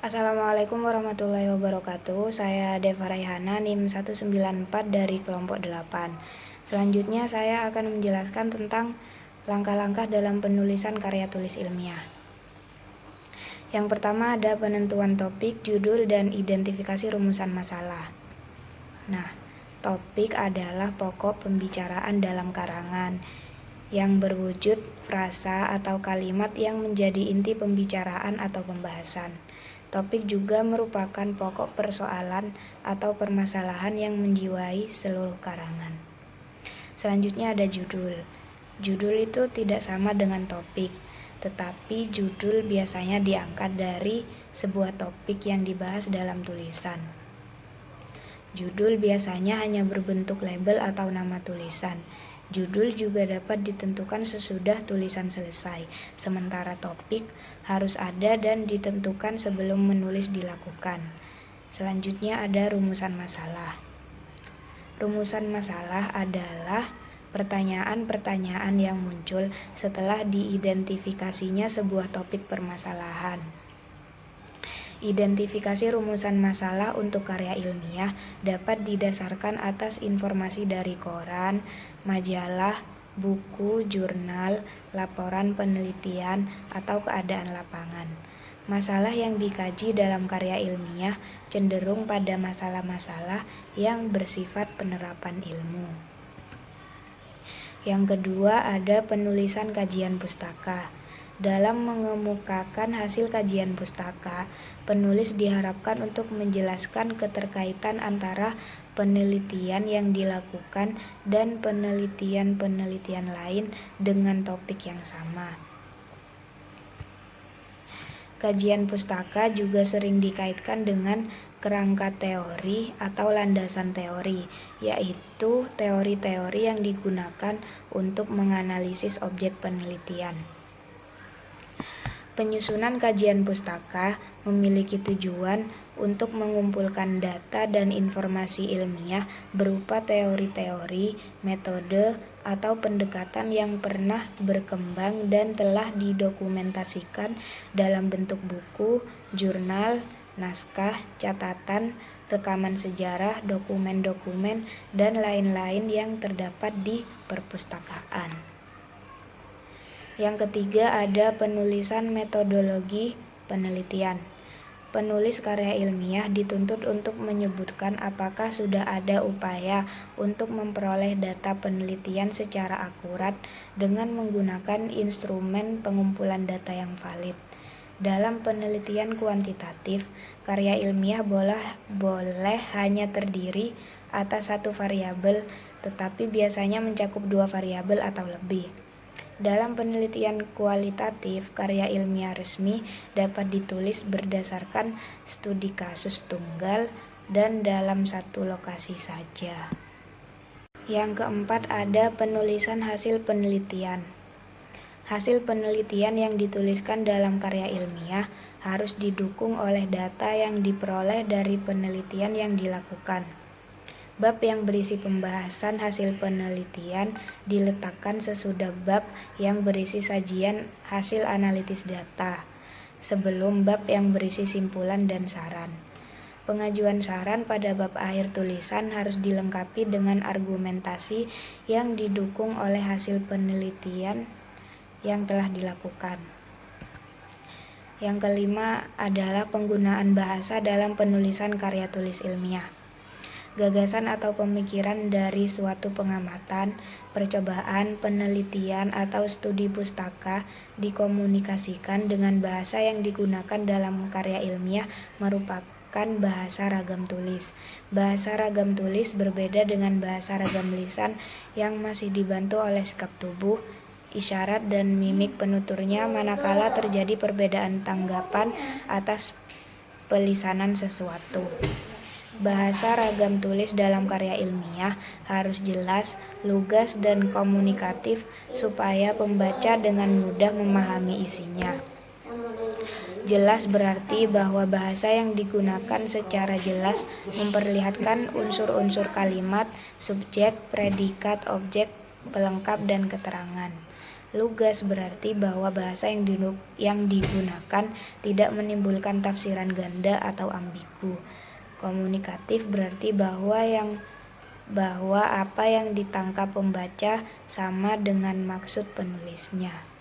Assalamualaikum warahmatullahi wabarakatuh. Saya Deva Raihana, NIM 194 dari kelompok 8. Selanjutnya saya akan menjelaskan tentang langkah-langkah dalam penulisan karya tulis ilmiah. Yang pertama ada penentuan topik, judul, dan identifikasi rumusan masalah. Nah, topik adalah pokok pembicaraan dalam karangan yang berwujud frasa atau kalimat yang menjadi inti pembicaraan atau pembahasan. Topik juga merupakan pokok persoalan atau permasalahan yang menjiwai seluruh karangan. Selanjutnya ada judul. Judul itu tidak sama dengan topik, tetapi judul biasanya diangkat dari sebuah topik yang dibahas dalam tulisan. Judul biasanya hanya berbentuk label atau nama tulisan. Judul juga dapat ditentukan sesudah tulisan selesai, sementara topik harus ada dan ditentukan sebelum menulis dilakukan. Selanjutnya ada rumusan masalah. Rumusan masalah adalah pertanyaan-pertanyaan yang muncul setelah diidentifikasinya sebuah topik permasalahan. Identifikasi rumusan masalah untuk karya ilmiah dapat didasarkan atas informasi dari koran, majalah, buku, jurnal, laporan penelitian, atau keadaan lapangan. Masalah yang dikaji dalam karya ilmiah cenderung pada masalah-masalah yang bersifat penerapan ilmu. Yang kedua ada penulisan kajian pustaka. Dalam mengemukakan hasil kajian pustaka, penulis diharapkan untuk menjelaskan keterkaitan antara penelitian yang dilakukan dan penelitian-penelitian lain dengan topik yang sama. Kajian pustaka juga sering dikaitkan dengan kerangka teori atau landasan teori, yaitu teori-teori yang digunakan untuk menganalisis objek penelitian. Penyusunan kajian pustaka memiliki tujuan untuk mengumpulkan data dan informasi ilmiah berupa teori-teori, metode, atau pendekatan yang pernah berkembang dan telah didokumentasikan dalam bentuk buku, jurnal, naskah, catatan, rekaman sejarah, dokumen-dokumen, dan lain-lain yang terdapat di perpustakaan. Yang ketiga ada penulisan metodologi penelitian. Penulis karya ilmiah dituntut untuk menyebutkan apakah sudah ada upaya untuk memperoleh data penelitian secara akurat dengan menggunakan instrumen pengumpulan data yang valid. Dalam penelitian kuantitatif, karya ilmiah boleh hanya terdiri atas satu variabel, tetapi biasanya mencakup dua variabel atau lebih. Dalam penelitian kualitatif, karya ilmiah resmi dapat ditulis berdasarkan studi kasus tunggal dan dalam satu lokasi saja. Yang keempat ada penulisan hasil penelitian. Hasil penelitian yang dituliskan dalam karya ilmiah harus didukung oleh data yang diperoleh dari penelitian yang dilakukan. Bab yang berisi pembahasan hasil penelitian diletakkan sesudah bab yang berisi sajian hasil analisis data, sebelum bab yang berisi simpulan dan saran. Pengajuan saran pada bab akhir tulisan harus dilengkapi dengan argumentasi yang didukung oleh hasil penelitian yang telah dilakukan. Yang kelima adalah penggunaan bahasa dalam penulisan karya tulis ilmiah. Gagasan atau pemikiran dari suatu pengamatan, percobaan, penelitian, atau studi pustaka dikomunikasikan dengan bahasa yang digunakan dalam karya ilmiah merupakan bahasa ragam tulis. Bahasa ragam tulis berbeda dengan bahasa ragam lisan yang masih dibantu oleh sikap tubuh, isyarat, dan mimik penuturnya manakala terjadi perbedaan tanggapan atas pelisanan sesuatu. Bahasa ragam tulis dalam karya ilmiah harus jelas, lugas, dan komunikatif supaya pembaca dengan mudah memahami isinya. Jelas berarti bahwa bahasa yang digunakan secara jelas memperlihatkan unsur-unsur kalimat, subjek, predikat, objek, pelengkap, dan keterangan. Lugas berarti bahwa bahasa yang digunakan tidak menimbulkan tafsiran ganda atau ambigu. Komunikatif berarti bahwa apa yang ditangkap pembaca sama dengan maksud penulisnya.